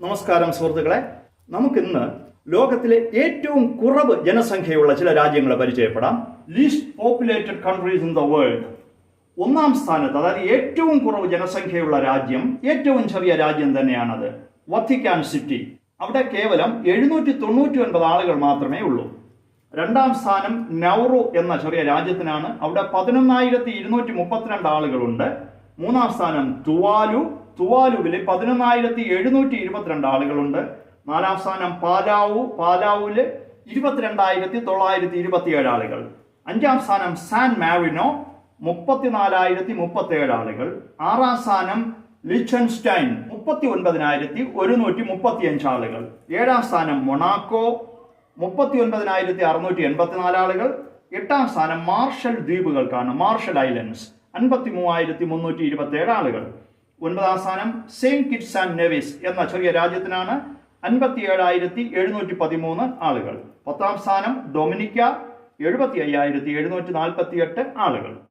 നമസ്കാരം സുഹൃത്തുക്കളെ, നമുക്കിന്ന് ലോകത്തിലെ ഏറ്റവും കുറവ് ജനസംഖ്യയുള്ള ചില രാജ്യങ്ങളെ പരിചയപ്പെടാം. Least populated countries in the world. ഒന്നാം സ്ഥാനത്ത്, അതായത് ഏറ്റവും കുറവ് ജനസംഖ്യയുള്ള രാജ്യം, ഏറ്റവും ചെറിയ രാജ്യം തന്നെയാണത്, വത്തിക്കാൻ സിറ്റി. അവിടെ കേവലം 799 ആളുകൾ മാത്രമേ ഉള്ളൂ. രണ്ടാം സ്ഥാനം നൗറു എന്ന ചെറിയ രാജ്യത്തിനാണ്. അവിടെ 11,232 ആളുകളുണ്ട്. മൂന്നാം സ്ഥാനം തുവാലുവിൽ 11,722 ആളുകളുണ്ട്. നാലാം സ്ഥാനം പാലാവുവിൽ 22,927 ആളുകൾ. അഞ്ചാം സ്ഥാനം സാൻ മാരിനോ 34,037 ആളുകൾ. ആറാം സ്ഥാനം ലിച്ചൻസ്റ്റൈൻ 39,135 ആളുകൾ. ഏഴാം സ്ഥാനം മൊണാക്കോ 39,684 ആളുകൾ. എട്ടാം സ്ഥാനം മാർഷൽ ദ്വീപുകൾക്കാണ്, മാർഷൽ ഐലൻഡ്സ്, 53,327 ആളുകൾ. ഒൻപതാം സ്ഥാനം സെയിന്റ് കിറ്റ്സ് ആൻഡ് നെവിസ് എന്ന ചെറിയ രാജ്യത്തിനാണ്, 57,713 ആളുകൾ. പത്താം സ്ഥാനം ഡൊമിനിക്ക, 75,748 ആളുകൾ.